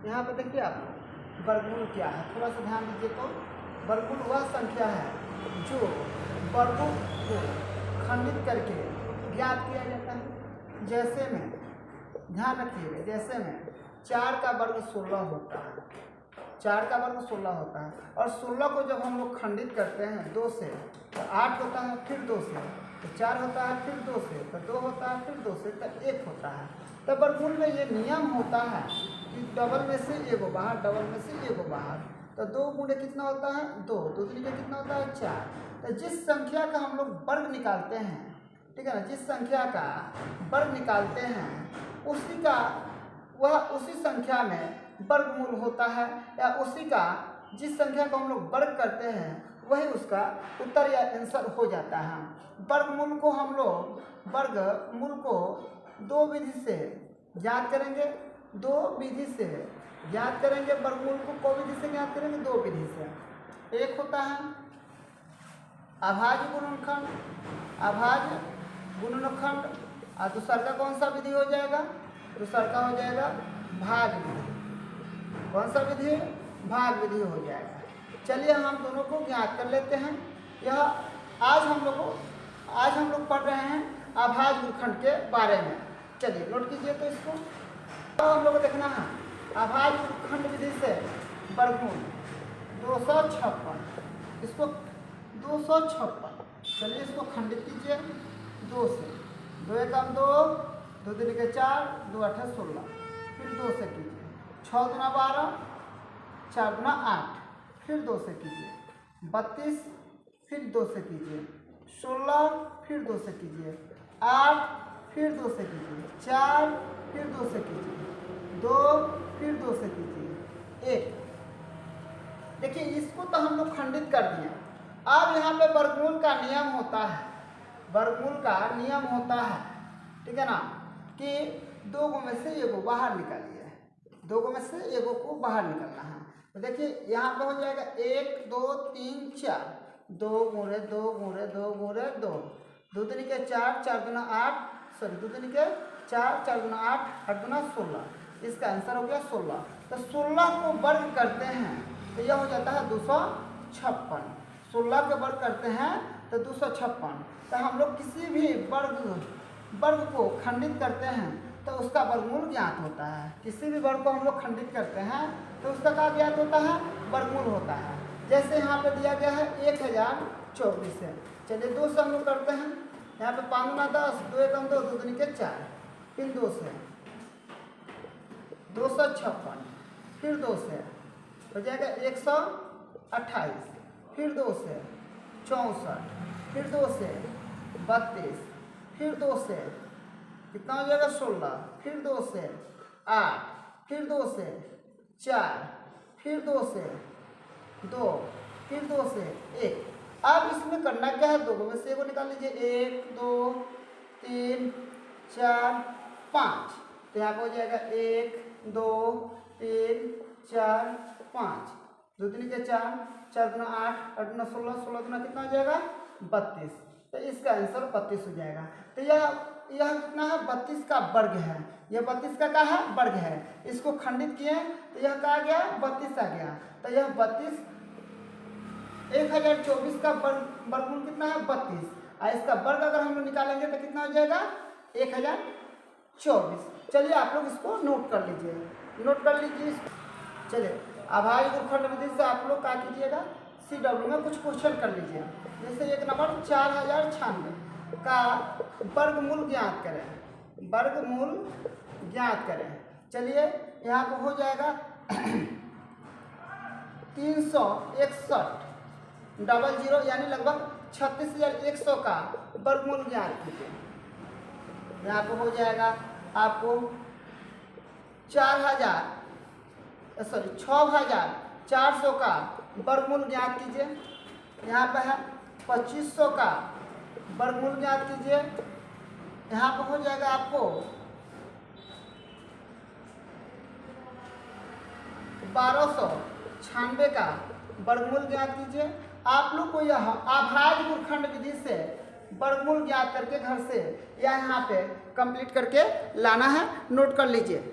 यहाँ पे देखिए आप वर्गमूल क्या है, थोड़ा सा ध्यान दीजिए। तो वर्गमूल वह संख्या है जो वर्गों को खंडित करके ज्ञात किया जाता है। जैसे में ध्यान रखिएगा, जैसे में 4 का वर्ग 16 होता है, 4 का वर्ग 16 होता है, और 16 को जब हम लोग खंडित करते हैं 2 से तो 8 होता है, फिर 2 से तो 4 होता है, फिर 2 से तो 2 होता है, फिर 2 से तो 1 होता है। तो वर्गमूल में ये नियम होता है कि डबल में से एगो बाहर, डबल में से एगो बाहर। तो 2 गुणे कितना होता है 2, 2 दूनी कितना होता है 4। तो जिस संख्या का हम लोग वर्ग निकालते हैं, ठीक है ना, जिस संख्या का वर्ग निकालते हैं उसी संख्या में वर्गमूल होता है, या उसी का जिस संख्या को हम लोग वर्ग करते हैं वही उसका उत्तर या आंसर हो जाता है। वर्गमूल को हम लोग वर्गमूल को 2 विधि से ज्ञात करेंगे, 2 विधि से ज्ञात करेंगे। वर्गमूल को कौन विधि से ज्ञात करेंगे 2 विधि से। एक होता है अभाज्य गुणनखंड, अभाज्य गुणनखंड, और दूसरा का कौन सा विधि हो जाएगा, दूसरा का हो जाएगा भाग विधि। कौन सा विधि, भाग विधि हो जाएगा। चलिए हम दोनों को ज्ञात कर लेते हैं। यह आज हम लोग पढ़ रहे हैं अभाज्य गुणनखंड के बारे में। चलिए नोट कीजिए। तो इसको तो हम लोग को देखना है अभाज्य गुणनखंड विधि से वर्गमूल 256, इसको 256। चलिए इसको खंडित कीजिए 2 से, 2 एकम 2, 2 दूनी के 4, 2 8 16, फिर 2 से कीजिए, 6 दूना 12, 4 दूना 8, फिर 2 से कीजिए, 32, फिर 2 से कीजिए, 16, फिर 2 से कीजिए, 8, फिर 2 से कीजिए, 4, फिर 2 से कीजिए, 2, फिर 2 से कीजिए, 1। देखिए इसको तो हम लोग खंडित कर दिए। अब यहाँ पे वर्गमूल का नियम होता है, वर्गमूल का नियम होता है, ठीक है ना, कि 2 में से एगो बाहर निकालिए, 2 में से एगो को बाहर निकालना है। तो देखिए यहाँ पे हो जाएगा 1 2 3 4, 2 गुणे 2 गुणे 2 गुणे 2, 2 दूनी के 4, 4 दूना 8, सॉरी 2 दूनी के 4, 4 दूना 8, 8 दूना 16, इसका आंसर हो गया 16। तो 16 को वर्ग करते हैं तो यह हो जाता है 256। 16 के वर्ग करते हैं तो 256। तो हम लोग किसी भी वर्ग को खंडित करते हैं तो उसका वर्गमूल ज्ञात होता है। किसी भी वर्ग को हम लोग खंडित करते हैं तो उसका क्या ज्ञात होता है, वर्गमूल होता है। जैसे यहाँ पे दिया गया है 1024 है। चलिए 2 से हम लोग करते हैं। यहाँ पे 5 गुना 10, 2 एकम 2, 2 दूनी के 4, फिर 2 से 256, फिर 2 से हो जाएगा 128, फिर 2 से 64, फिर 2 से 32, फिर 2 से कितना हो जाएगा 16, फिर 2 से 8, फिर 2 से 4, फिर 2 से 2, फिर 2 से 1। अब इसमें करना क्या है, 2 में से एगो निकाल लीजिए, 1 2 3 4 5। तो यहाँ पर हो जाएगा 1 2 3 4 5, 2 दूनी के 4, 4 दूना 8, 8 दूना 16, 16 दूना कितना हो जाएगा 32। तो इसका आंसर 32 हो जाएगा। तो यह कितना है 32 का वर्ग है, यह 32 का क्या है वर्ग है। इसको खंडित किए तो यह क्या आ गया 32 आ गया। तो यह 32 1024 का वर्गमूल कितना है 32, और इसका वर्ग अगर हम लोग निकालेंगे तो कितना हो जाएगा 1024। चलिए आप लोग इसको नोट कर लीजिए, नोट कर लीजिए। चलिए अभाज्य गुणनखंड विधि से आप लोग क्या कीजिएगा, CW में कुछ क्वेश्चन कर लीजिए। जैसे 1 नंबर 4096 का वर्गमूल ज्ञात करें, वर्गमूल ज्ञात करें। चलिए यहाँ पर हो जाएगा 361 यानी लगभग 36,100 का वर्गमूल ज्ञात कीजिए। यहाँ पर हो जाएगा आपको 6,400 का वर्गमूल ज्ञात कीजिए। यहाँ पर है 2500 का वर्गमूल ज्ञात कीजिए। यहाँ पर हो जाएगा आपको 1296 का वर्गमूल ज्ञात कीजिए। आप लोग को यह अभाज्य गुणनखंड विधि से वर्गमूल ज्ञात करके घर से या यहाँ पे कंप्लीट करके लाना है, नोट कर लीजिए।